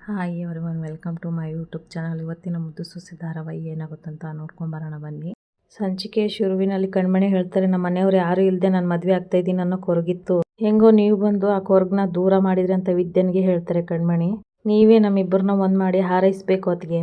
Hi everyone, welcome to my YouTube channel. ಇವತ್ತಿನ ಮುದ್ದು ಸೊಸೆ ಧಾರಾವಾಹಿ ಏನಾಗುತ್ತಂತ ನೋಡ್ಕೊಂಬರೋಣ ಬನ್ನಿ. ಸಂಚಿಕೆ ಶುರುವಿನಲ್ಲಿ ಕಣ್ಮಣಿ ಹೇಳ್ತಾರೆ, ನಮ್ಮ ಮನೆಯವ್ರು ಯಾರು ಇಲ್ಲದೆ ನಾನು ಮದುವೆ ಆಗ್ತಾ ಇದ್ದೀನಿ ಅನ್ನೋ ಕೊರಗಿತ್ತು. ಹೆಂಗೋ ನೀವು ಬಂದು ಆ ಕೊರಗನ್ನ ದೂರ ಮಾಡಿದ್ರಿ ಅಂತ ವಿದ್ಯನ್ಗೆ ಹೇಳ್ತಾರೆ ಕಣ್ಮಣಿ. ನೀವೇ ನಮ್ಮಿಬ್ಬರನ್ನ ಒಂದು ಮಾಡಿ ಹಾರೈಸ್ಬೇಕು ಅತ್ಗೆ.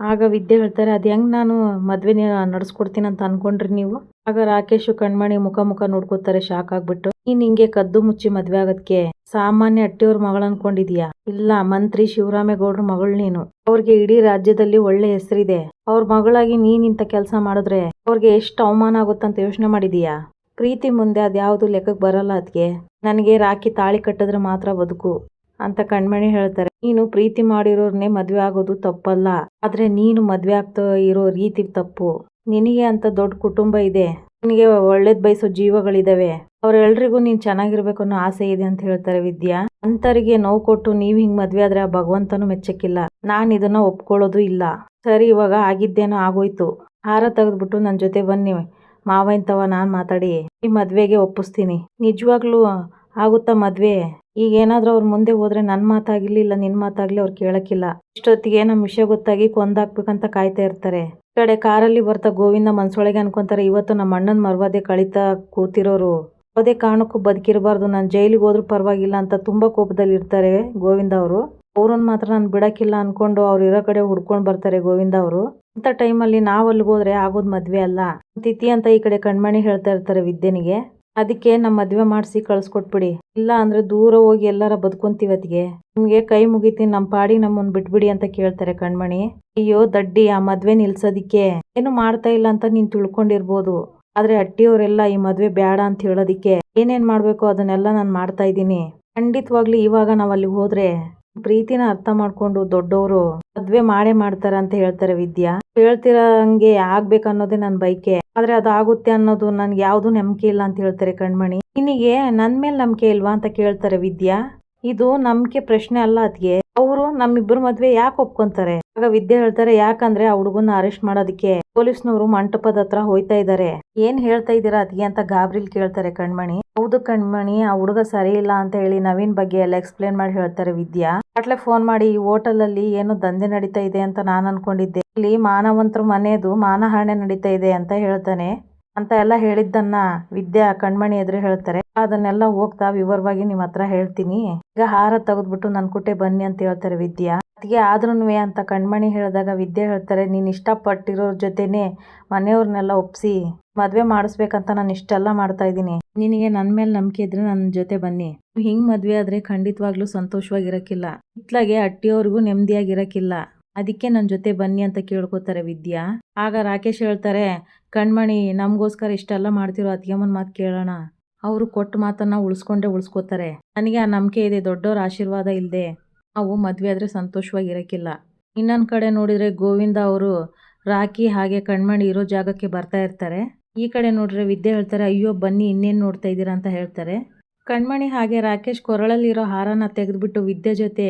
ಆಗ ವಿದ್ಯೆ ಹೇಳ್ತಾರೆ, ಅದು ಹೆಂಗೆ ನಾನು ಮದುವೆ ನಡೆಸ್ಕೊಡ್ತೀನಿ ಅಂತ ಅನ್ಕೊಂಡ್ರಿ ನೀವು? ಆಗ ರಾಕೇಶು ಕಣ್ಮಣಿ ಮುಖ ನೋಡ್ಕೋತಾರೆ ಶಾಕ್ ಆಗ್ಬಿಟ್ಟು. ನೀನ್ ಹಿಂಗೆ ಕದ್ದು ಮುಚ್ಚಿ ಮದ್ವೆ ಆಗೋದಕ್ಕೆ ಸಾಮಾನ್ಯ ಅಟ್ಟಿಯವ್ರ ಮಗಳು ಅನ್ಕೊಂಡಿದ್ಯಾ? ಇಲ್ಲ, ಮಂತ್ರಿ ಶಿವರಾಮೇಗೌಡ್ರ ಮಗಳು ನೀನು. ಅವ್ರಿಗೆ ಇಡೀ ರಾಜ್ಯದಲ್ಲಿ ಒಳ್ಳೆ ಹೆಸರಿದೆ. ಅವ್ರ ಮಗಳಾಗಿ ನೀನ್ ಇಂಥ ಕೆಲಸ ಮಾಡಿದ್ರೆ ಅವ್ರಿಗೆ ಎಷ್ಟು ಅವಮಾನ ಆಗುತ್ತಂತ ಯೋಚನೆ ಮಾಡಿದೀಯಾ? ಪ್ರೀತಿ ಮುಂದೆ ಅದ್ಯಾವುದು ಲೆಕ್ಕಕ್ಕೆ ಬರಲ್ಲ ಅದ್ಗೆ. ನನಗೆ ರಾಖಿ ತಾಳಿ ಕಟ್ಟಿದ್ರೆ ಮಾತ್ರ ಬದುಕು ಅಂತ ಕಣ್ಮಣಿ ಹೇಳ್ತಾರೆ. ನೀನು ಪ್ರೀತಿ ಮಾಡಿರೋರ್ನೇ ಮದ್ವೆ ಆಗೋದು ತಪ್ಪಲ್ಲ, ಆದ್ರೆ ನೀನು ಮದ್ವೆ ಆಗ್ತಾ ಇರೋ ರೀತಿ ತಪ್ಪು. ನಿನಗೆ ಅಂತ ದೊಡ್ಡ ಕುಟುಂಬ ಇದೆ, ನಿನಗೆ ಒಳ್ಳೇದ್ ಬಯಸೋ ಜೀವಗಳಿದಾವೆ, ಅವ್ರೆಲ್ರಿಗೂ ನೀನ್ ಚೆನ್ನಾಗಿರ್ಬೇಕು ಅನ್ನೋ ಆಸೆ ಇದೆ ಅಂತ ಹೇಳ್ತಾರೆ ವಿದ್ಯಾ. ಅಂತರಿಗೆ ನೋವು ಕೊಟ್ಟು ನೀವ್ ಹಿಂಗ್ ಮದ್ವೆ ಆದ್ರೆ ಆ ಭಗವಂತನೂ ಮೆಚ್ಚಕ್ಕಿಲ್ಲ. ನಾನ್ ಇದನ್ನ ಒಪ್ಕೊಳ್ಳೋದು ಇಲ್ಲ. ಸರಿ, ಇವಾಗ ಆಗಿದ್ದೇನೋ ಆಗೋಯ್ತು. ಹಾರ ತೆಗೆದ್ಬಿಟ್ಟು ನನ್ ಜೊತೆ ಬನ್ನಿ ಮಾವಂತವ, ನಾನ್ ಮಾತಾಡಿ ಈ ಮದ್ವೆಗೆ ಒಪ್ಪಿಸ್ತೀನಿ. ನಿಜವಾಗ್ಲೂ ಆಗುತ್ತಾ ಮದ್ವೆ? ಈಗ ಏನಾದ್ರೂ ಅವ್ರ ಮುಂದೆ ಹೋದ್ರೆ ನನ್ ಮಾತಾಗ್ಲಿ ಇಲ್ಲ ನಿನ್ ಮಾತಾಗ್ಲಿ ಅವ್ರು ಕೇಳಕ್ಕಿಲ್ಲ. ಇಷ್ಟೊತ್ತಿಗೆ ನಮ್ ವಿಷಯ ಗೊತ್ತಾಗಿ ಕೊಂದಾಕ್ಬೇಕಂತ ಕಾಯ್ತಾ ಇರ್ತಾರೆ. ಈ ಕಡೆ ಕಾರಲ್ಲಿ ಬರ್ತಾ ಗೋವಿಂದ ಮನ್ಸೊಳಗೆ ಅನ್ಕೊಂತಾರೆ, ಇವತ್ತು ನಮ್ಮ ಅಣ್ಣನ ಮರ್ವಾದೆ ಕಳೀತಾ ಕೂತಿರೋರು ಯಾವುದೇ ಕಾರಣಕ್ಕೂ ಬದುಕಿರಬಾರ್ದು, ನಾನು ಜೈಲಿಗೆ ಹೋದ್ರೂ ಪರವಾಗಿಲ್ಲ ಅಂತ ತುಂಬಾ ಕೋಪದಲ್ಲಿ ಇರ್ತಾರೆ ಗೋವಿಂದ ಅವರು. ಅವ್ರನ್ನ ಮಾತ್ರ ನಾನು ಬಿಡಕ್ಕಿಲ್ಲ ಅನ್ಕೊಂಡು ಅವ್ರು ಇರೋ ಕಡೆ ಹುಡ್ಕೊಂಡ್ ಬರ್ತಾರೆ ಗೋವಿಂದ ಅವರು. ಅಂತ ಟೈಮಲ್ಲಿ ನಾವ್ ಅಲ್ಲಿಗೆ ಹೋದ್ರೆ ಆಗೋದ್ ಮದ್ವೆ ಅಲ್ಲ ತಿಥಿ ಅಂತ ಈ ಕಡೆ ಕಣ್ಮಣಿ ಹೇಳ್ತಾ ಇರ್ತಾರೆ ವಿದ್ಯನಿಗೆ. ಅದಕ್ಕೆ ನಮ್ಮ ಮದ್ವೆ ಮಾಡಿಸಿ ಕಳ್ಸ್ಕೊಟ್ಬಿಡಿ, ಇಲ್ಲ ಅಂದ್ರೆ ದೂರ ಹೋಗಿ ಎಲ್ಲಾರ ಬದುಕೊಂತೀವತ್ತಿಗೆ. ನಿಮ್ಗೆ ಕೈ ಮುಗಿತೀನಿ, ನಮ್ಮ ಪಾಡಿ ನಮ್ಮನ್ ಬಿಟ್ಬಿಡಿ ಅಂತ ಕೇಳ್ತಾರೆ ಕಣ್ಮಣಿ. ಅಯ್ಯೋ ದಡ್ಡಿ, ಆ ಮದ್ವೆ ನಿಲ್ಸೋದಿಕ್ಕೆ ಏನು ಮಾಡ್ತಾ ಇಲ್ಲ ಅಂತ ನೀನ್ ತಿಳ್ಕೊಂಡಿರ್ಬೋದು, ಆದ್ರೆ ಅಟ್ಟಿಯವರೆಲ್ಲ ಈ ಮದ್ವೆ ಬೇಡ ಅಂತ ಹೇಳೋದಿಕ್ಕೆ ಏನೇನ್ ಮಾಡ್ಬೇಕು ಅದನ್ನೆಲ್ಲ ನಾನು ಮಾಡ್ತಾ ಇದ್ದೀನಿ. ಖಂಡಿತವಾಗ್ಲಿ ಇವಾಗ ನಾವ್ ಅಲ್ಲಿಗೆ ಹೋದ್ರೆ ಪ್ರೀತಿನ ಅರ್ಥ ಮಾಡ್ಕೊಂಡು ದೊಡ್ಡವರು ಮದ್ವೆ ಮಾಡೇ ಮಾಡ್ತಾರ ಅಂತ ಹೇಳ್ತಾರೆ ವಿದ್ಯಾ. ಹೇಳ್ತಿರಂಗೆ ಆಗ್ಬೇಕನ್ನೋದೇ ನನ್ ಬೈಕೆ, ಆದ್ರೆ ಅದಾಗುತ್ತೆ ಅನ್ನೋದು ನನ್ಗೆ ಯಾವ್ದು ನಂಬಿಕೆ ಇಲ್ಲ ಅಂತ ಹೇಳ್ತಾರೆ ಕಣ್ಮಣಿ. ನಿನಗೆ ನನ್ ಮೇಲೆ ನಂಬಿಕೆ ಇಲ್ವಾ ಅಂತ ಕೇಳ್ತಾರೆ ವಿದ್ಯಾ. ಇದು ನಂಬಿಕೆ ಪ್ರಶ್ನೆ ಅಲ್ಲ ಅದ್ಗೆ, ಅವರು ನಮ್ಮಿಬ್ಬರ ಮದ್ವೆ ಯಾಕೆ ಒಪ್ಕೊಂತಾರೆ? ಆಗ ವಿದ್ಯೆ ಹೇಳ್ತಾರೆ, ಯಾಕಂದ್ರೆ ಆ ಹುಡುಗನ್ನ ಅರೆಸ್ಟ್ ಮಾಡೋದಕ್ಕೆ ಪೊಲೀಸ್ನವರು ಮಂಟಪದ ಹತ್ರ ಹೋಯ್ತಾ ಇದ್ದಾರೆ. ಏನ್ ಹೇಳ್ತಾ ಇದ್ದೀರಾ ಅದ್ಗೆ ಅಂತ ಗಾಬ್ರಿಲ್ ಕೇಳ್ತಾರೆ ಕಣ್ಮಣಿ. ಹೌದು ಕಣ್ಮಣಿ, ಆ ಹುಡುಗ ಸರಿ ಇಲ್ಲ ಅಂತ ಹೇಳಿ ನವೀನ್ ಬಗ್ಗೆ ಎಲ್ಲ ಎಕ್ಸ್ಪ್ಲೇನ್ ಮಾಡಿ ಹೇಳ್ತಾರೆ ವಿದ್ಯಾ. ಅಟ್ಲೆ ಫೋನ್ ಮಾಡಿ, ಈ ಹೋಟೆಲ್ ಅಲ್ಲಿ ಏನೋ ದಂಧೆ ನಡೀತಾ ಇದೆ ಅಂತ ನಾನ್ ಅನ್ಕೊಂಡಿದ್ದೆ, ಇಲ್ಲಿ ಮಾನವಂತರ ಮನೆಯದು ಮಾನಹಾಣೆ ನಡೀತಾ ಇದೆ ಅಂತ ಹೇಳ್ತಾನೆ ಅಂತ ಎಲ್ಲ ಹೇಳಿದ್ದನ್ನ ವಿದ್ಯಾ ಕಣ್ಮಣಿ ಎದುರು ಹೇಳ್ತಾರೆ. ಅದನ್ನೆಲ್ಲ ಹೋಗ್ತಾ ವಿವರವಾಗಿ ನಿಮ್ ಹತ್ರ ಹೇಳ್ತೀನಿ, ಈಗ ಹಾರ ತೆಗೆದ್ಬಿಟ್ಟು ನನ್ ಕುಟೆ ಬನ್ನಿ ಅಂತ ಹೇಳ್ತಾರೆ ವಿದ್ಯಾ. ಅದಕ್ಕೆ ಆದ್ರೂನುವೆ ಅಂತ ಕಣ್ಮಣಿ ಹೇಳಿದಾಗ ವಿದ್ಯಾ ಹೇಳ್ತಾರೆ, ನೀನ್ ಇಷ್ಟಪಟ್ಟಿರೋರ್ ಜೊತೆನೆ ಮನೆಯವ್ರನ್ನೆಲ್ಲ ಒಪ್ಸಿ ಮದ್ವೆ ಮಾಡಿಸ್ಬೇಕಂತ ನಾನು ಇಷ್ಟೆಲ್ಲ ಮಾಡ್ತಾ ಇದ್ದೀನಿ. ನಿನಗೆ ನನ್ ಮೇಲೆ ನಂಬಿಕೆ ಇದ್ರೆ ನನ್ನ ಜೊತೆ ಬನ್ನಿ. ಹಿಂಗ್ ಮದ್ವೆ ಆದ್ರೆ ಖಂಡಿತವಾಗ್ಲೂ ಸಂತೋಷವಾಗಿರಕ್ಕಿಲ್ಲ, ಇತ್ಲಾಗೆ ಅಟ್ಟಿಯವ್ರಿಗೂ ನೆಮ್ಮದಿಯಾಗಿರಕ್ಕಿಲ್ಲ. ಅದಕ್ಕೆ ನನ್ನ ಜೊತೆ ಬನ್ನಿ ಅಂತ ಕೇಳ್ಕೊತಾರೆ ವಿದ್ಯಾ. ಆಗ ರಾಕೇಶ್ ಹೇಳ್ತಾರೆ, ಕಣ್ಮಣಿ ನಮಗೋಸ್ಕರ ಇಷ್ಟೆಲ್ಲ ಮಾಡ್ತಿರೋ ಅತ್ತಿಗೆಮ್ಮನ ಮಾತು ಕೇಳೋಣ, ಅವರು ಕೊಟ್ಟ ಮಾತನ್ನ ಉಳಿಸ್ಕೋತಾರೆ. ನನಗೆ ಆ ನಂಬಿಕೆ ಇದೆ, ದೊಡ್ಡವ್ರ ಆಶೀರ್ವಾದ ಇಲ್ಲದೆ ನಾವು ಮದ್ವೆ ಆದ್ರೆ ಸಂತೋಷವಾಗಿರಕ್ಕಿಲ್ಲ. ಇನ್ನೊಂದ್ ಕಡೆ ನೋಡಿದ್ರೆ ಗೋವಿಂದ ಅವರು ರಾಖಿ ಹಾಗೆ ಕಣ್ಮಣಿ ಇರೋ ಜಾಗಕ್ಕೆ ಬರ್ತಾ ಇರ್ತಾರೆ. ಈ ಕಡೆ ನೋಡ್ರೆ ವಿದ್ಯೆ ಹೇಳ್ತಾರೆ, ಅಯ್ಯೋ ಬನ್ನಿ ಇನ್ನೇನ್ ನೋಡ್ತಾ ಇದ್ದೀರಾ ಅಂತ ಹೇಳ್ತಾರೆ. ಕಣ್ಮಣಿ ಹಾಗೆ ರಾಕೇಶ್ ಕೊರಳಲ್ಲಿರೋ ಹಾರನ ತೆಗೆದ್ಬಿಟ್ಟು ವಿದ್ಯೆ ಜೊತೆ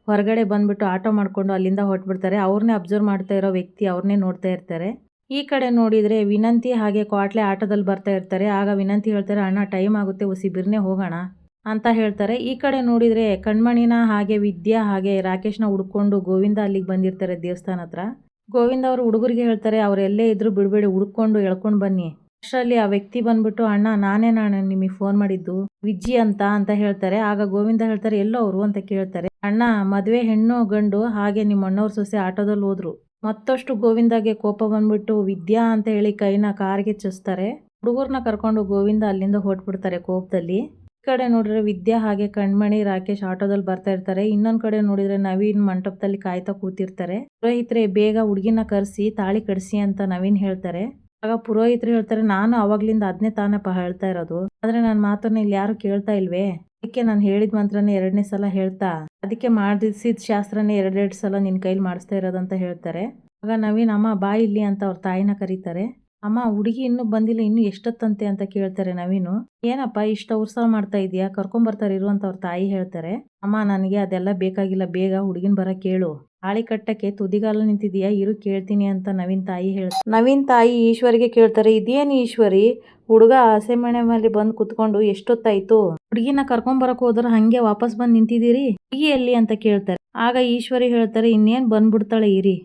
ಹೊರಗಡೆ ಬಂದ್ಬಿಟ್ಟು ಆಟೋ ಮಾಡ್ಕೊಂಡು ಅಲ್ಲಿಂದ ಹೊಟ್ಬಿಡ್ತಾರೆ. ಅವ್ರನ್ನೇ ಅಬ್ಸರ್ವ್ ಮಾಡ್ತಾ ಇರೋ ವ್ಯಕ್ತಿ ಅವ್ರನ್ನೇ ನೋಡ್ತಾ ಇರ್ತಾರೆ. ಈ ಕಡೆ ನೋಡಿದ್ರೆ ವಿನಂತಿ ಹಾಗೆ ಕ್ವಾಟ್ಲೆ ಆಟೋದಲ್ಲಿ ಬರ್ತಾ ಇರ್ತಾರೆ. ಆಗ ವಿನಂತಿ ಹೇಳ್ತಾರೆ, ಅಣ್ಣ ಟೈಮ್ ಆಗುತ್ತೆ, ಒಸಿ ಬಿರ್ನೆ ಹೋಗೋಣ ಅಂತ ಹೇಳ್ತಾರೆ. ಈ ಕಡೆ ನೋಡಿದ್ರೆ ಕಣ್ಮಣಿನ ಹಾಗೆ ವಿದ್ಯಾ ಹಾಗೆ ರಾಕೇಶ್ನ ಹುಡ್ಕೊಂಡು ಗೋವಿಂದ ಅಲ್ಲಿಗೆ ಬಂದಿರ್ತಾರೆ ದೇವಸ್ಥಾನ ಹತ್ರ. ಗೋವಿಂದ ಅವರು ಹುಡುಗರಿಗೆ ಹೇಳ್ತಾರೆ, ಅವ್ರೆಲ್ಲೇ ಇದ್ರು ಬಿಡ್ಬೇಡಿ, ಹುಡ್ಕೊಂಡು ಎಳ್ಕೊಂಡು ಬನ್ನಿ. ಅಷ್ಟರಲ್ಲಿ ಆ ವ್ಯಕ್ತಿ ಬಂದ್ಬಿಟ್ಟು, ಅಣ್ಣ ನಾನೇ ನಿಮಗೆ ಫೋನ್ ಮಾಡಿದ್ದು, ವಿಜ್ಜಿ ಅಂತ ಹೇಳ್ತಾರೆ. ಆಗ ಗೋವಿಂದ ಹೇಳ್ತಾರೆ, ಎಲ್ಲೋ ಅವರು ಅಂತ ಕೇಳ್ತಾರೆ. ಅಣ್ಣ ಮದ್ವೆ ಹೆಣ್ಣು ಗಂಡು ಹಾಗೆ ನಿಮ್ಮ ಅಣ್ಣವ್ರ ಸೊಸೆ ಆಟೋದಲ್ಲಿ ಹೋದ್ರು. ಮತ್ತಷ್ಟು ಗೋವಿಂದಾಗೆ ಕೋಪ ಬಂದ್ಬಿಟ್ಟು ವಿದ್ಯಾ ಅಂತ ಹೇಳಿ ಕೈನ ಕಾರ್ಗೆ ಚಸ್ತಾರೆ. ಹುಡುಗರ್ನ ಕರ್ಕೊಂಡು ಗೋವಿಂದ ಅಲ್ಲಿಂದ ಹೊಟ್ಬಿಡ್ತಾರೆ ಕೋಪದಲ್ಲಿ. ಈ ಕಡೆ ನೋಡಿದ್ರೆ ವಿದ್ಯಾ ಹಾಗೆ ಕಣ್ಮಣಿ ರಾಕೇಶ್ ಆಟೋದಲ್ಲಿ ಬರ್ತಾ ಇರ್ತಾರೆ. ಇನ್ನೊಂದ್ ಕಡೆ ನೋಡಿದ್ರೆ ನವೀನ್ ಮಂಟಪದಲ್ಲಿ ಕಾಯ್ತಾ ಕೂತಿರ್ತಾರೆ. ಪುರೋಹಿತ್ರೆ ಬೇಗ ಹುಡುಗಿನ ಕರೆಸಿ ತಾಳಿ ಕಟ್ಸಿ ಅಂತ ನವೀನ್ ಹೇಳ್ತಾರೆ. ಆಗ ಪುರೋಹಿತರು ಹೇಳ್ತಾರೆ, ನಾನು ಅವಾಗ್ಲಿಂದ ಅದನ್ನೇ ತಾನಪ್ಪ ಹೇಳ್ತಾ ಇರೋದು, ಆದ್ರೆ ನನ್ನ ಮಾತನ್ನ ಇಲ್ಲಿ ಯಾರು ಕೇಳ್ತಾ ಇಲ್ವೇ, ಅದಕ್ಕೆ ನಾನು ಹೇಳಿದ ಮಂತ್ರನೇ 2ನೇ ಸಲ ಹೇಳ್ತಾ, ಅದಕ್ಕೆ ಮಾಡಿಸಿದ ಶಾಸ್ತ್ರನೇ 2 ಸಲ ನಿನ್ ಕೈಲಿ ಮಾಡಿಸ್ತಾ ಇರೋದಂತ ಹೇಳ್ತಾರೆ. ಆಗ ನವೀನ್, ಅಮ್ಮ ಬಾ ಇಲ್ಲಿ ಅಂತ ಅವ್ರ ತಾಯಿನ ಕರೀತಾರೆ. ಅಮ್ಮ ಹುಡುಗಿ ಇನ್ನೂ ಬಂದಿಲ್ಲ, ಇನ್ನೂ ಎಷ್ಟೊತ್ತಂತೆ ಅಂತ ಕೇಳ್ತಾರೆ ನವೀನು. ಏನಪ್ಪ ಇಷ್ಟ ಉತ್ಸವ ಮಾಡ್ತಾ ಇದೀಯಾ, ಕರ್ಕೊಂಬರ್ತಾರೆ ಇರು ಅಂತ ಅವ್ರ ತಾಯಿ ಹೇಳ್ತಾರೆ. ಅಮ್ಮ ನನಗೆ ಅದೆಲ್ಲ ಬೇಕಾಗಿಲ್ಲ, ಬೇಗ ಹುಡುಗಿನ ಬರಕ್ಕೆ ಕೇಳು, ತಾಳಿ ಕಟ್ಟಕ್ಕೆ ತುದಿಗಾಲ ನಿಂತಿದೀಯಾ, ಇರು ಕೇಳ್ತೀನಿ ಅಂತ ನವೀನ್ ತಾಯಿ ಹೇಳ್ತಾರೆ. ನವೀನ್ ತಾಯಿ ಈಶ್ವರಿಗೆ ಕೇಳ್ತಾರೆ, ಇದೇನು ಈಶ್ವರಿ, ಹುಡುಗ ಹಸೆ ಮನೆ ಮೇಲೆ ಬಂದು ಕುತ್ಕೊಂಡು ಎಷ್ಟೊತ್ತಾಯ್ತು, ಹುಡುಗಿನ ಕರ್ಕೊಂಬರಕ್ ಹೋದ್ರ ಹಂಗೆ ವಾಪಸ್ ಬಂದ್ ನಿಂತಿದ್ದೀರಿ, ಹುಡುಗಿ ಎಲ್ಲಿ ಅಂತ ಕೇಳ್ತಾರೆ. ಆಗ ಈಶ್ವರಿ ಹೇಳ್ತಾರೆ, ಇನ್ನೇನ್ ಬಂದ್ಬಿಡ್ತಾಳೆ ಇರಿ.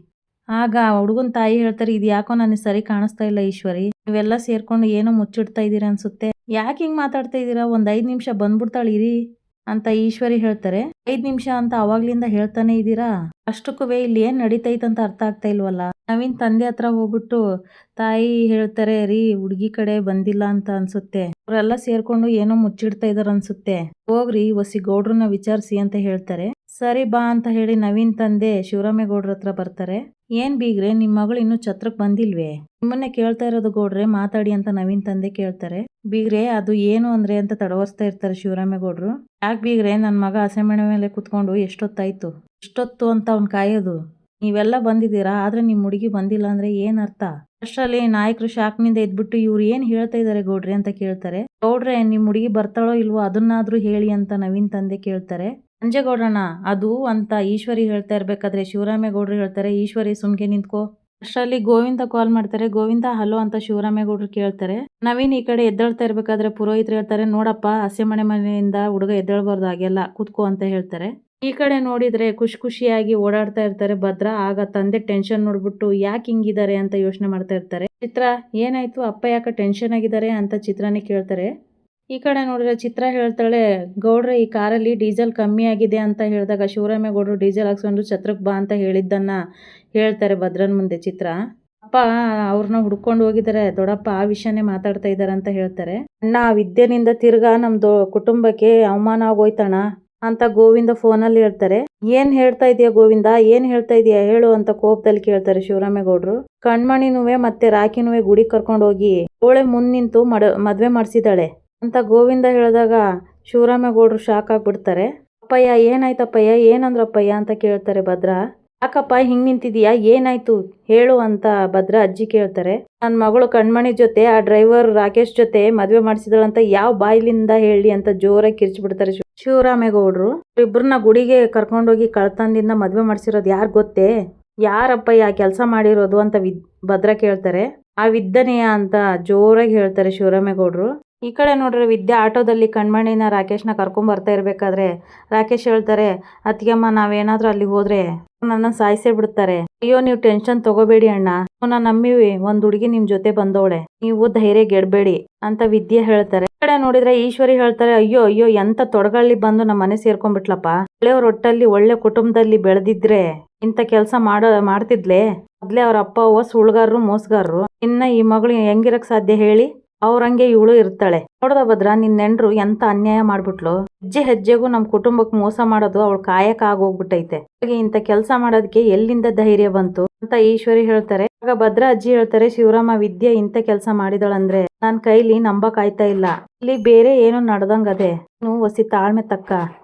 ಆಗ ಹುಡುಗನ್ ತಾಯಿ ಹೇಳ್ತಾರೆ, ಇದು ಯಾಕೋ ನನಗೆ ಸರಿ ಕಾಣಿಸ್ತಾ ಇಲ್ಲ ಈಶ್ವರಿ, ನೀವೆಲ್ಲ ಸೇರ್ಕೊಂಡು ಏನೋ ಮುಚ್ಚಿಡ್ತಾ ಇದೀರಾ ಅನ್ಸುತ್ತೆ, ಯಾಕೆ ಹಿಂಗ್ ಮಾತಾಡ್ತಾ ಇದೀರಾ, ಒಂದ್ 5 ನಿಮಿಷ ಬಂದ್ಬಿಡ್ತಾಳೆ ಇರಿ ಅಂತ ಈಶ್ವರಿ ಹೇಳ್ತಾರೆ. 5 ನಿಮಿಷ ಅಂತ ಅವಾಗ್ಲಿಂದ ಹೇಳ್ತಾನೆ ಇದೀರಾ, ಅಷ್ಟಕ್ಕೂ ಇಲ್ಲಿ ಏನ್ ನಡೀತೈತಂತ ಅರ್ಥ ಆಗ್ತಾ ಇಲ್ವಲ್ಲ. ನವೀನ್ ತಂದೆ ಹತ್ರ ಹೋಗ್ಬಿಟ್ಟು ತಾಯಿ ಹೇಳ್ತಾರೆ, ರೀ ಹುಡುಗಿ ಕಡೆ ಬಂದಿಲ್ಲ ಅಂತ ಅನ್ಸುತ್ತೆ, ಅವರೆಲ್ಲ ಸೇರ್ಕೊಂಡು ಏನೋ ಮುಚ್ಚಿಡ್ತಾ ಇದಾರ ಅನ್ಸುತ್ತೆ, ಹೋಗ್ರಿ ವಸಿ ಗೌಡ್ರನ್ನ ವಿಚಾರಿಸಿ ಅಂತ ಹೇಳ್ತಾರೆ. ಸರಿ ಬಾ ಅಂತ ಹೇಳಿ ನವೀನ್ ತಂದೆ ಶಿವರಾಮೇಗೌಡ್ರ ಹತ್ರ ಬರ್ತಾರೆ. ಏನ್ ಬೀಗ್ರೆ, ನಿಮ್ ಮಗಳು ಇನ್ನು ಛತ್ರಕ್ ಬಂದಿಲ್ವೇ, ನಿಮ್ಮನ್ನೇ ಕೇಳ್ತಾ ಇರೋದು ಗೌಡ್ರೆ, ಮಾತಾಡಿ ಅಂತ ನವೀನ್ ತಂದೆ ಕೇಳ್ತಾರೆ. ಬೀಗ್ರೆ ಅದು ಏನು ಅಂದ್ರೆ ಅಂತ ತಡವರ್ಸ್ತಾ ಇರ್ತಾರೆ ಶಿವರಾಮೇಗೌಡ್ರು. ಯಾಕೆ ಬೀಗ್ರೆ, ನನ್ ಮಗ ಹಸೆಮಣೆ ಮೇಲೆ ಕುತ್ಕೊಂಡು ಎಷ್ಟೊತ್ತಾಯ್ತು, ಇಷ್ಟೊತ್ತು ಅಂತ ಅವ್ನ್ ಕಾಯೋದು, ನೀವೆಲ್ಲ ಬಂದಿದ್ದೀರಾ, ಆದ್ರೆ ನಿಮ್ ಹುಡುಗಿ ಬಂದಿಲ್ಲ ಅಂದ್ರೆ ಏನ್ ಅರ್ಥ. ಅಷ್ಟರಲ್ಲಿ ನಾಯಕರು ಶಾಕ್ನಿಂದ ಎದ್ಬಿಟ್ಟು, ಇವ್ರು ಏನ್ ಹೇಳ್ತಾ ಇದಾರೆ ಗೌಡ್ರೆ ಅಂತ ಕೇಳ್ತಾರೆ. ಗೌಡ್ರೆ, ನಿಮ್ ಹುಡುಗಿ ಬರ್ತಾಳೋ ಇಲ್ವೋ ಅದನ್ನಾದ್ರೂ ಹೇಳಿ ಅಂತ ನವೀನ್ ತಂದೆ ಕೇಳ್ತಾರೆ. ಅಂಜೇಗೌಡಣ್ಣ ಅದು ಅಂತ ಈಶ್ವರಿ ಹೇಳ್ತಾ ಇರ್ಬೇಕಾದ್ರೆ ಶಿವರಾಮೇಗೌಡ್ರು ಹೇಳ್ತಾರೆ, ಈಶ್ವರಿ ಸುಮ್ಗೆ ನಿಂತ್ಕೋ. ಅಷ್ಟರಲ್ಲಿ ಗೋವಿಂದ ಕಾಲ್ ಮಾಡ್ತಾರೆ. ಗೋವಿಂದ ಹಲೋ ಅಂತ ಶಿವರಾಮೇಗೌಡ್ರು ಕೇಳ್ತಾರೆ. ನವೀನ್ ಈ ಕಡೆ ಎದ್ದೇಳ್ತಾ ಇರ್ಬೇಕಾದ್ರೆ ಪುರೋಹಿತರು ಹೇಳ್ತಾರೆ, ನೋಡಪ್ಪ ಹಸೆ ಮನೆಯಿಂದ ಹುಡುಗ ಎದ್ದೇಳ್ಬಾರ್ದು, ಹಾಗೆಲ್ಲ ಕೂತ್ಕೋ ಅಂತ ಹೇಳ್ತಾರೆ. ಈ ಕಡೆ ನೋಡಿದ್ರೆ ಖುಷಿಯಾಗಿ ಓಡಾಡ್ತಾ ಇರ್ತಾರೆ ಭದ್ರ. ಆಗ ತಂದೆ ಟೆನ್ಷನ್ ನೋಡ್ಬಿಟ್ಟು ಯಾಕೆ ಹಿಂಗಿದ್ದಾರೆ ಅಂತ ಯೋಚನೆ ಮಾಡ್ತಾ ಇರ್ತಾರೆ. ಚಿತ್ರ, ಏನಾಯ್ತು ಅಪ್ಪ ಯಾಕೆ ಟೆನ್ಷನ್ ಆಗಿದ್ದಾರೆ ಅಂತ ಚಿತ್ರನೇ ಕೇಳ್ತಾರೆ. ಈ ಕಡೆ ನೋಡಿದ್ರೆ ಚಿತ್ರ ಹೇಳ್ತಾಳೆ, ಗೌಡ್ರೆ ಈ ಕಾರಲ್ಲಿ ಡೀಸೆಲ್ ಕಮ್ಮಿ ಆಗಿದೆ ಅಂತ ಹೇಳಿದಾಗ ಶಿವರಾಮೇಗೌಡರು ಡೀಸೆಲ್ ಹಾಕ್ಸ್ಕೊಂಡು ಛತ್ರಕ್ ಬಾ ಅಂತ ಹೇಳಿದ್ದನ್ನ ಹೇಳ್ತಾರೆ ಭದ್ರನ್ ಮುಂದೆ. ಚಿತ್ರ, ಅಪ್ಪ ಅವ್ರನ್ನ ಹುಡ್ಕೊಂಡು ಹೋಗಿದ್ದಾರೆ, ದೊಡ್ಡಪ್ಪ ಆ ವಿಷಯನೇ ಮಾತಾಡ್ತಾ ಇದ್ದಾರೆ ಅಂತ ಹೇಳ್ತಾರೆ. ಅಣ್ಣ, ವಿದ್ಯೆನಿಂದ ತಿರ್ಗಾ ನಮ್ದು ಕುಟುಂಬಕ್ಕೆ ಅವಮಾನ ಆಗೋಯ್ತಣ್ಣ ಅಂತ ಗೋವಿಂದ ಫೋನಲ್ಲಿ ಹೇಳ್ತಾರೆ. ಏನ್ ಹೇಳ್ತಾ ಇದೀಯ ಗೋವಿಂದ, ಏನ್ ಹೇಳ್ತಾ ಇದೀಯ ಹೇಳು ಅಂತ ಕೋಪದಲ್ಲಿ ಕೇಳ್ತಾರೆ ಶಿವರಾಮೇಗೌಡ್ರು. ಕಣ್ಮಣಿನುವೆ ಮತ್ತೆ ರಾಕಿನುವೆ ಗುಡಿ ಕರ್ಕೊಂಡು ಹೋಗಿ ಅವಳೆ ಮುಂದ್ ನಿಂತು ಮದ್ವೆ ಮಾಡಿಸಿದಾಳೆ ಅಂತ ಗೋವಿಂದ ಹೇಳಿದಾಗ ಶಿವರಾಮೇಗೌಡರು ಶಾಕ್ ಆಗ್ಬಿಡ್ತಾರೆ. ಅಪ್ಪಯ್ಯ ಏನಾಯ್ತಪ್ಪಯ್ಯ, ಏನಂದ್ರಪ್ಪಯ್ಯ ಅಂತ ಕೇಳ್ತಾರೆ ಭದ್ರ. ಯಾಕಪ್ಪ ಹಿಂಗ್ ನಿಂತಿದೀಯಾ, ಏನಾಯ್ತು ಹೇಳು ಅಂತ ಭದ್ರ ಅಜ್ಜಿ ಕೇಳ್ತಾರೆ. ನನ್ನ ಮಗಳು ಕಣ್ಮಣಿ ಜೊತೆ ಆ ಡ್ರೈವರ್ ರಾಕೇಶ್ ಜೊತೆ ಮದ್ವೆ ಮಾಡಿಸಿದಳಂತ ಯಾವ ಬಾಯಿಲಿಂದ ಹೇಳಿ ಅಂತ ಜೋರಾಗಿ ಕಿರ್ಚ್ಬಿಡ್ತಾರೆ ಶಿವರಾಮೇಗೌಡರು. ಇಬ್ಬರನ್ನ ಗುಡಿಗೆ ಕರ್ಕೊಂಡೋಗಿ ಕಳ್ತನದಿಂದ ಮದ್ವೆ ಮಾಡಿಸಿರೋದು ಯಾರು ಗೊತ್ತೇ, ಯಾರಪ್ಪಯ್ಯ ಕೆಲಸ ಮಾಡಿರೋದು ಅಂತ ಭದ್ರ ಕೇಳ್ತಾರೆ. ಆ ವಿದ್ಯನೆಯ ಅಂತ ಜೋರಾಗಿ ಹೇಳ್ತಾರೆ ಶಿವರಾಮೇಗೌಡರು. ಈ ಕಡೆ ನೋಡ್ರೆ ವಿದ್ಯಾ ಆಟೋದಲ್ಲಿ ಕಣ್ಮಣಿನ ರಾಕೇಶ್ನ ಕರ್ಕೊಂಡ್ ಬರ್ತಾ ಇರ್ಬೇಕಾದ್ರೆ ರಾಕೇಶ್ ಹೇಳ್ತಾರೆ, ಅತ್ತಿಗೆಮ್ಮ ನಾವೇನಾದ್ರೂ ಅಲ್ಲಿ ಹೋದ್ರೆ ನನ್ನ ಸಾಯಿಸೇ ಬಿಡ್ತಾರೆ, ಅಯ್ಯೋ ನೀವು ಟೆನ್ಷನ್ ತಗೋಬೇಡಿ ಅಣ್ಣ, ನಾನು ನಂಬಿವಿ ಒಂದ್ ಹುಡುಗಿ ನಿಮ್ ಜೊತೆ ಬಂದವಳೆ, ನೀವು ಧೈರ್ಯ ಗೆಡ್ಬೇಡಿ ಅಂತ ವಿದ್ಯೆ ಹೇಳ್ತಾರೆ. ಈ ಕಡೆ ನೋಡಿದ್ರೆ ಈಶ್ವರಿ ಹೇಳ್ತಾರೆ, ಅಯ್ಯೋ ಅಯ್ಯೋ ಎಂತ ತೊಡಗಳ್ಳಿ ಬಂದು ನಮ್ಮ ಮನೆ ಸೇರ್ಕೊಂಡ್ಬಿಟ್ಲಪ್ಪ, ಒಳ್ಳೆಯವ್ರ ಒಟ್ಟಲ್ಲಿ ಒಳ್ಳೆ ಕುಟುಂಬದಲ್ಲಿ ಬೆಳೆದಿದ್ರೆ ಇಂಥ ಕೆಲಸ ಮಾಡ್ತಿದ್ಲೆ, ಮೊದ್ಲೇ ಅವ್ರ ಅಪ್ಪ ಅವ್ವ ಸುಳ್ಗಾರರು ಮೋಸಗಾರರು, ಇನ್ನ ಈ ಮಗಳು ಹೆಂಗಿರಕ್ ಸಾಧ್ಯ ಹೇಳಿ, ಅವ್ರಂಗೆ ಇವಳು ಇರ್ತಾಳೆ. ನೋಡ್ದ ಭದ್ರ, ನಿನ್ ನೆಂಡ್ರು ಎಂತ ಅನ್ಯಾಯ ಮಾಡ್ಬಿಟ್ಲು, ಹೆಜ್ಜೆ ಹೆಜ್ಜೆಗೂ ನಮ್ ಕುಟುಂಬಕ್ ಮೋಸ ಮಾಡೋದು ಅವಳು ಕಾಯಕ ಆಗೋಗ್ಬಿಟ್ಟೈತೆ, ಇಂತ ಕೆಲಸ ಮಾಡೋದಕ್ಕೆ ಎಲ್ಲಿಂದ ಧೈರ್ಯ ಬಂತು ಅಂತ ಈಶ್ವರಿ ಹೇಳ್ತಾರೆ. ಆಗ ಭದ್ರ ಅಜ್ಜಿ ಹೇಳ್ತಾರೆ, ಶಿವರಾಮ ವಿದ್ಯೆ ಇಂತ ಕೆಲಸ ಮಾಡಿದಳಂದ್ರೆ ನನ್ ಕೈಲಿ ನಂಬಕ್ ಆಯ್ತಾ ಇಲ್ಲ, ಇಲ್ಲಿ ಬೇರೆ ಏನೋ ನಡ್ದಂಗದೆ, ನೀವು ವಸಿ ತಾಳ್ಮೆ ತಕ್ಕ.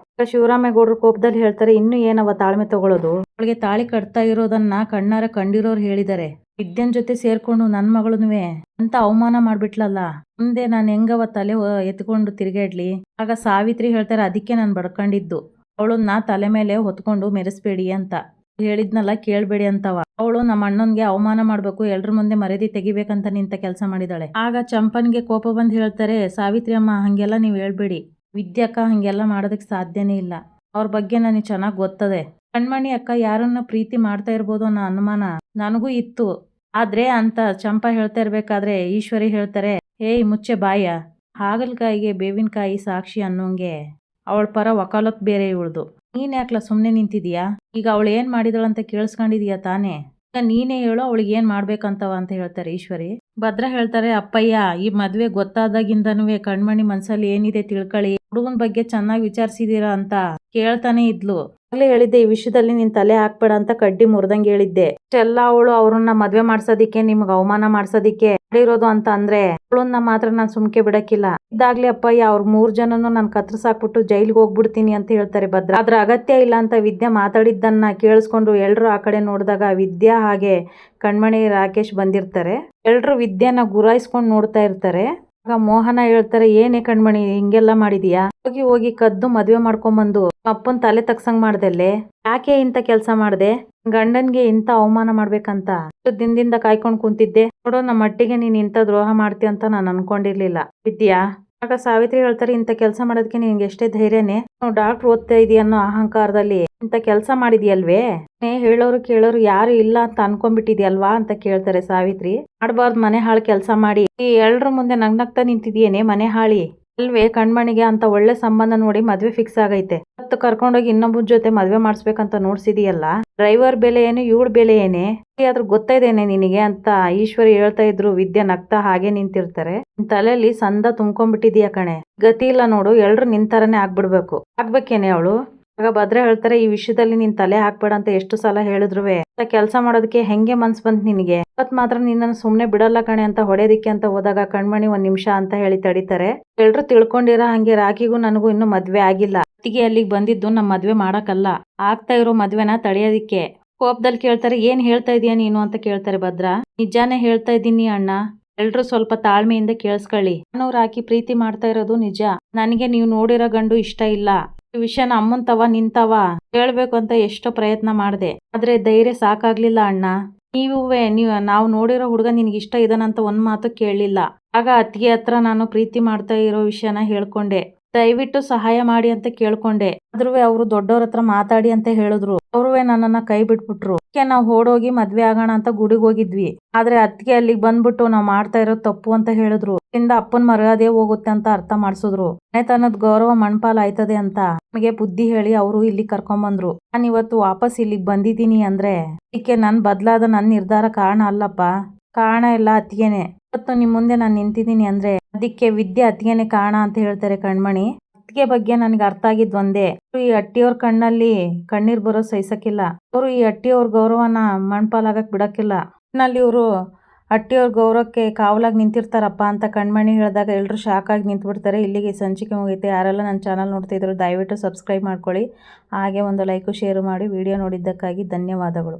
ಶಿವರಾಮೇಗೌಡರು ಕೋಪದಲ್ಲಿ ಹೇಳ್ತಾರೆ, ಇನ್ನು ಏನವ ತಾಳ್ಮೆ ತಗೊಳ್ಳೋದು, ಅವಳಿಗೆ ತಾಳಿ ಕಟ್ತಾ ಇರೋದನ್ನ ಕಣ್ಣಾರ ಕಂಡಿರೋರು ಹೇಳಿದ್ದಾರೆ, ವಿದ್ಯನ್ ಜೊತೆ ಸೇರ್ಕೊಂಡು ನನ್ ಮಗಳನ್ನುವೆ ಅಂತ ಅವಮಾನ ಮಾಡ್ಬಿಟ್ಲಲ್ಲ, ಮುಂದೆ ನಾನು ಹೆಂಗವ ತಲೆ ಎತ್ಕೊಂಡು ತಿರುಗಾಡ್ಲಿ. ಆಗ ಸಾವಿತ್ರಿ ಹೇಳ್ತಾರೆ, ಅದಕ್ಕೆ ನಾನು ಬಡ್ಕೊಂಡಿದ್ದು, ಅವಳನ್ನ ತಲೆ ಮೇಲೆ ಹೊತ್ಕೊಂಡು ಮೆರೆಸ್ಬೇಡಿ ಅಂತ ಹೇಳಿದ್ನಲ್ಲ, ಕೇಳ್ಬೇಡಿ ಅಂತವ, ಅವಳು ನಮ್ಮ ಅಣ್ಣನ್ಗೆ ಅವಮಾನ ಮಾಡ್ಬೇಕು, ಎಲ್ರ ಮುಂದೆ ಮರ್ಯಾದೆ ತೆಗಿಬೇಕಂತ ನಿಂತ ಕೆಲಸ ಮಾಡಿದಾಳೆ. ಆಗ ಚಂಪನ್ಗೆ ಕೋಪ ಬಂದು ಹೇಳ್ತಾರೆ, ಸಾವಿತ್ರಿ ಅಮ್ಮ ಹಂಗೆಲ್ಲ ನೀವ್ ಹೇಳ್ಬೇಡಿ, ವಿದ್ಯಕ್ಕ ಹಂಗೆಲ್ಲ ಮಾಡೋದಕ್ಕೆ ಸಾಧ್ಯನೇ ಇಲ್ಲ, ಅವ್ರ ಬಗ್ಗೆ ನನಗೆ ಚೆನ್ನಾಗಿ ಗೊತ್ತದೆ, ಕಣ್ಮಣಿ ಅಕ್ಕ ಯಾರನ್ನ ಪ್ರೀತಿ ಮಾಡ್ತಾ ಇರ್ಬೋದು ಅನ್ನೋ ಅನುಮಾನ ನನಗೂ ಇತ್ತು, ಆದ್ರೆ ಅಂತ ಚಂಪಾ ಹೇಳ್ತಾ ಇರ್ಬೇಕಾದ್ರೆ ಈಶ್ವರಿ ಹೇಳ್ತಾರೆ, ಏಯ್ ಮುಚ್ಚೆ ಬಾಯ, ಹಾಗಲ್ಕಾಯಿಗೆ ಬೇವಿನಕಾಯಿ ಸಾಕ್ಷಿ ಅನ್ನೋಂಗೆ ಅವಳ ಪರ ವಕಾಲತ್ ಬೇರೆ ಇವಳ್ದು, ನೀನ್ ಯಾಕ್ಲ ಸುಮ್ನೆ ನಿಂತಿದೀಯಾ, ಈಗ ಅವಳು ಏನ್ ಮಾಡಿದಳಂತ ಕೇಳಿಸ್ಕೊಂಡಿದೀಯಾ ತಾನೇ, ಈಗ ನೀನೇ ಹೇಳು ಅವಳಿಗೆ ಏನ್ ಮಾಡ್ಬೇಕಂತವ ಅಂತ ಹೇಳ್ತಾರೆ ಈಶ್ವರಿ. ಭದ್ರ ಹೇಳ್ತಾರೆ, ಅಪ್ಪಯ್ಯ ಈ ಮದ್ವೆ ಗೊತ್ತಾದಾಗಿಂದನೂ ಕಣ್ಮಣಿ ಮನ್ಸಲ್ಲಿ ಏನಿದೆ ತಿಳ್ಕೊಳ್ಳಿ, ಹುಡುಗನ ಬಗ್ಗೆ ಚೆನ್ನಾಗಿ ವಿಚಾರಿಸಿದೀರಾ ಅಂತ ಕೇಳ್ತಾನೆ ಇದ್ಲು, ಆಗ್ಲೇ ಹೇಳಿದ್ದೆ ಈ ವಿಷಯದಲ್ಲಿ ನಿನ್ ತಲೆ ಹಾಕ್ಬೇಡ ಅಂತ ಕಡ್ಡಿ ಮುರ್ದಂಗೆ ಹೇಳಿದ್ದೆ, ಇಷ್ಟೆಲ್ಲ ಅವಳು ಅವ್ರನ್ನ ಮದ್ವೆ ಮಾಡ್ಸೋದಿಕ್ಕೆ ನಿಮ್ಗೆ ಅವಮಾನ ಮಾಡ್ಸೋದಿಕ್ಕೆ ಮಾಡಿರೋದು ಅಂತ ಅಂದ್ರೆ ಅವಳನ್ನ ಮಾತ್ರ ನಾನ್ ಸುಮ್ಕೆ ಬಿಡಕ್ಕಿಲ್ಲ, ಇದಾಗ್ಲಿ ಅಪ್ಪಯ್ಯ ಅವ್ರ 3 ಜನನು ನಾನ್ ಕತ್ರಸಾಕ್ಬಿಟ್ಟು ಜೈಲ್ಗೆ ಹೋಗ್ಬಿಡ್ತೀನಿ ಅಂತ ಹೇಳ್ತಾರೆ ಭದ್ರ. ಅದ್ರ ಅಗತ್ಯ ಇಲ್ಲ ಅಂತ ವಿದ್ಯಾ ಮಾತಾಡಿದ್ದನ್ನ ಕೇಳಿಸ್ಕೊಂಡು ಎಲ್ರು ಆ ಕಡೆ ನೋಡಿದಾಗ ವಿದ್ಯಾ ಹಾಗೆ ಕಣ್ಮಣಿ ರಾಕೇಶ್ ಬಂದಿರ್ತಾರೆ. ಎಲ್ರು ವಿದ್ಯಾನ ಗುರಾಯಿಸ್ಕೊಂಡು ನೋಡ್ತಾ ಇರ್ತಾರೆ. ಆಗ ಮೋಹನ ಹೇಳ್ತಾರೆ, ಏನೇ ಕಣ್ಮಣಿ ಹಿಂಗೆಲ್ಲ ಮಾಡಿದೀಯಾ, ಹೋಗಿ ಕದ್ದು ಮದ್ವೆ ಮಾಡ್ಕೊಂಬಂದು ಅಪ್ಪನ್ ತಲೆ ತಗ್ಸಂಗ್ ಮಾಡ್ದಲ್ಲೇ, ಯಾಕೆ ಇಂತ ಕೆಲಸ ಮಾಡ್ದೆ, ಗಂಡನ್ಗೆ ಇಂಥ ಅವಮಾನ ಮಾಡ್ಬೇಕಂತ ಇಷ್ಟು ದಿನದಿಂದ ಕಾಯ್ಕೊಂಡು ಕುಂತಿದ್ದೆ ನೋಡೋ ನಮ್ಮ ಮಟ್ಟಿಗೆ ನೀನ್ ಇಂಥ ದ್ರೋಹ ಮಾಡ್ತೀಯ ಅಂತ ನಾನು ಅನ್ಕೊಂಡಿರ್ಲಿಲ್ಲ ವಿದ್ಯಾ. ಆಗ ಸಾವಿತ್ರಿ ಹೇಳ್ತಾರೆ, ಇಂಥ ಕೆಲಸ ಮಾಡೋದಕ್ಕೆ ನಿನ್ಗೆ ಎಷ್ಟೇ ಧೈರ್ಯನೇ, ನಾವು ಡಾಕ್ಟರ್ ಓದ್ತಾ ಇದೀಯ ಅನ್ನೋ ಅಹಂಕಾರದಲ್ಲಿ ಇಂಥ ಕೆಲಸ ಮಾಡಿದ್ಯಲ್ವೇ, ಹೇಳೋರು ಕೇಳೋರು ಯಾರು ಇಲ್ಲ ಅಂತ ಅನ್ಕೊಂಡ್ಬಿಟ್ಟಿದ್ಯಲ್ವಾ ಅಂತ ಕೇಳ್ತಾರೆ ಸಾವಿತ್ರಿ. ಮಾಡ್ಬಾರ್ದು ಮನೆ ಹಾಳು ಕೆಲಸ ಮಾಡಿ ಈ ಎಲ್ರ ಮುಂದೆ ನಗ್ನಗ್ತಾ ನಿಂತಿದ್ಯೇನೆ ಮನೆ ಹಾಳಿ ಅಲ್ವೇ. ಕಣ್ಮಣಿಗೆ ಅಂತ ಒಳ್ಳೆ ಸಂಬಂಧ ನೋಡಿ ಮದ್ವೆ ಫಿಕ್ಸ್ ಆಗೈತೆ. ಇವತ್ತು ಕರ್ಕೊಂಡೋಗಿ ಇನ್ನೊಬ್ಬರ ಜೊತೆ ಮದ್ವೆ ಮಾಡಿಸ್ಬೇಕಂತ ನೋಡ್ಸಿದೀಯಲ್ಲ, ಡ್ರೈವರ್ ಬೆಲೆ ಏನು ಇವಳ ಬೆಲೆ ಏನೇ ಆದ್ರೂ ಗೊತ್ತೈದೇನೆ ನಿನಗೆ ಅಂತ ಈಶ್ವರಿ ಹೇಳ್ತಾ ಇದ್ರು. ವಿದ್ಯಾ ನಗ್ತಾ ಹಾಗೆ ನಿಂತಿರ್ತಾರೆ. ನಿನ್ ತಲೆಯಲ್ಲಿ ಸಂದ ತುಂಬ್ಕೊಂಡ್ಬಿಟ್ಟಿದೀಯ ಕಣೆ, ಗತಿ ಇಲ್ಲ ನೋಡು, ಎಲ್ರು ನಿಂತರನೇ ಆಗ್ಬಿಡ್ಬೇಕು. ಆಗ್ಬೇಕೇನೆ ಅವಳು. ಆಗ ಭದ್ರ ಹೇಳ್ತಾರೆ, ಈ ವಿಷಯದಲ್ಲಿ ನೀನ್ ತಲೆ ಹಾಕ್ಬೇಡ ಅಂತ ಎಷ್ಟು ಸಲ ಹೇಳಿದ್ರುವೆ ಕೆಲಸ ಮಾಡೋದಕ್ಕೆ ಹೆಂಗೆ ಮನ್ಸ್ ಬಂತ್ ನಿನಗೆ, ಇವತ್ ಮಾತ್ರ ನಿನ್ನನ್ನು ಸುಮ್ನೆ ಬಿಡಲ್ಲ ಕಣೆ ಅಂತ ಹೊಡೆದಿಕ್ಕೆ ಅಂತ ಹೋದಾಗ ಕಣ್ಮಣಿ 1 ನಿಮಿಷ ಅಂತ ಹೇಳಿ ತಡಿತಾರೆ. ಎಲ್ರು ತಿಳ್ಕೊಂಡಿರ ಹಂಗೆ ರಾಖಿಗೂ ನನಗೂ ಇನ್ನೂ ಮದ್ವೆ ಆಗಿಲ್ಲ. ಅತ್ತಿಗೆ ಅಲ್ಲಿಗೆ ಬಂದಿದ್ದು ನಮ್ ಮದ್ವೆ ಮಾಡಕ್ಕಲ್ಲ, ಆಗ್ತಾ ಇರೋ ಮದ್ವೆನ ತಡೆಯೋದಿಕ್ಕೆ. ಕೋಪದಲ್ಲಿ ಕೇಳ್ತಾರೆ, ಏನ್ ಹೇಳ್ತಾ ಇದೀಯ ನೀನು ಅಂತ ಕೇಳ್ತಾರೆ ಭದ್ರ. ನಿಜಾನೇ ಹೇಳ್ತಾ ಇದ್ದೀನಿ ಅಣ್ಣ, ಎಲ್ರು ಸ್ವಲ್ಪ ತಾಳ್ಮೆಯಿಂದ ಕೇಳಿಸ್ಕೊಳ್ಳಿ. ನಾನು ರಾಖಿ ಪ್ರೀತಿ ಮಾಡ್ತಾ ಇರೋದು ನಿಜ. ನನಗೆ ನೀವು ನೋಡಿರೋ ಗಂಡು ಇಷ್ಟ ಇಲ್ಲ. ಈ ವಿಷಯನ ಅಮ್ಮನ್ ತವ ನಿಂತವ ಹೇಳ್ಬೇಕು ಅಂತ ಎಷ್ಟೋ ಪ್ರಯತ್ನ ಮಾಡ್ದೆ, ಆದ್ರೆ ಧೈರ್ಯ ಸಾಕಾಗ್ಲಿಲ್ಲ ಅಣ್ಣ. ನಾವು ನೋಡಿರೋ ಹುಡುಗ ನಿನ್ಗೆ ಇಷ್ಟ ಇದಾನಂತ ಒಂದ್ ಮಾತು ಕೇಳಲಿಲ್ಲ. ಆಗ ಅತ್ತಿಗೆ ಹತ್ರ ನಾನು ಪ್ರೀತಿ ಮಾಡ್ತಾ ಇರೋ ವಿಷಯನ ಹೇಳ್ಕೊಂಡೆ, ದಯವಿಟ್ಟು ಸಹಾಯ ಮಾಡಿ ಅಂತ ಕೇಳ್ಕೊಂಡೆ. ಆದ್ರೂ ಅವರು ದೊಡ್ಡವ್ರ ಹತ್ರ ಮಾತಾಡಿ ಅಂತ ಹೇಳಿದ್ರು. ಅವ್ರುವೆ ನನ್ನನ್ನ ಕೈ ಬಿಟ್ಬಿಟ್ರು. ನಾವು ಓಡೋಗಿ ಮದ್ವೆ ಆಗೋಣ ಅಂತ ಗುಡಿಗೆ ಹೋಗಿದ್ವಿ. ಆದ್ರೆ ಅತ್ತಿಗೆ ಅಲ್ಲಿಗೆ ಬಂದ್ಬಿಟ್ಟು ನಾವ್ ಮಾಡ್ತಾ ಇರೋದು ತಪ್ಪು ಅಂತ ಹೇಳಿದ್ರು. ಇಂದ ಅಪ್ಪನ್ ಮರ್ಯಾದೆ ಹೋಗುತ್ತೆ ಅಂತ ಅರ್ಥ ಮಾಡ್ಸಿದ್ರು. ಮನೆತನದ ಗೌರವ ಮಣ್ಪಾಲ್ ಆಯ್ತದೆ ಅಂತ ನಮಗೆ ಬುದ್ಧಿ ಹೇಳಿ ಅವರು ಇಲ್ಲಿ ಕರ್ಕೊಂಬಂದ್ರು. ನಾನು ಇವತ್ತು ವಾಪಸ್ ಇಲ್ಲಿಗೆ ಬಂದಿದ್ದೀನಿ ಅಂದ್ರೆ ಇದಕ್ಕೆ ನನ್ ಬದಲಾದ ನನ್ನ ನಿರ್ಧಾರ ಕಾರಣ ಅಲ್ಲಪ್ಪ, ಕಾರಣ ಎಲ್ಲ ಅತ್ತಿಗೆನೆ. ಇವತ್ತು ನಿಮ್ ಮುಂದೆ ನಾನು ನಿಂತಿದ್ದೀನಿ ಅಂದ್ರೆ ಅದಕ್ಕೆ ವಿದ್ಯೆ ಅತ್ತಿಗೆನೆ ಕಾರಣ ಅಂತ ಹೇಳ್ತಾರೆ ಕಣ್ಮಣಿ. ಅತ್ತಿಗೆ ಬಗ್ಗೆ ನನಗೆ ಅರ್ಥ ಆಗಿದ್ ಒಂದೇ, ಈ ಅಟ್ಟಿಯವ್ರ ಕಣ್ಣಲ್ಲಿ ಕಣ್ಣೀರ್ ಬರೋ ಸಹಿಸಕ್ಕಿಲ್ಲ. ಅವರು ಈ ಅಟ್ಟಿಯವ್ರ ಗೌರವನ ಮಣ್ಪಾಲಾಗಕ್ ಬಿಡಕ್ಕಿಲ್ಲ. ನಲ್ಲಿ ಇವರು ಅಟ್ಟಿಯವ್ರ ಗೌರವಕ್ಕೆ ಕಾವಲಾಗಿ ನಿಂತಿರ್ತಾರಪ್ಪ ಅಂತ ಕಣ್ಮಣಿ ಹೇಳಿದಾಗ ಎಲ್ರು ಶಾಕ್ ಆಗಿ ನಿಂತ್ಬಿಡ್ತಾರೆ. ಇಲ್ಲಿಗೆ ಸಂಚಿಕೆ ಮುಗೀತೆ. ಯಾರೆಲ್ಲ ನನ್ನ ಚಾನಲ್ ನೋಡ್ತಾ ಇದ್ರು ದಯವಿಟ್ಟು ಸಬ್ಸ್ಕ್ರೈಬ್ ಮಾಡ್ಕೊಳ್ಳಿ. ಹಾಗೆ ಒಂದು ಲೈಕು ಶೇರು ಮಾಡಿ. ವಿಡಿಯೋ ನೋಡಿದ್ದಕ್ಕಾಗಿ ಧನ್ಯವಾದಗಳು.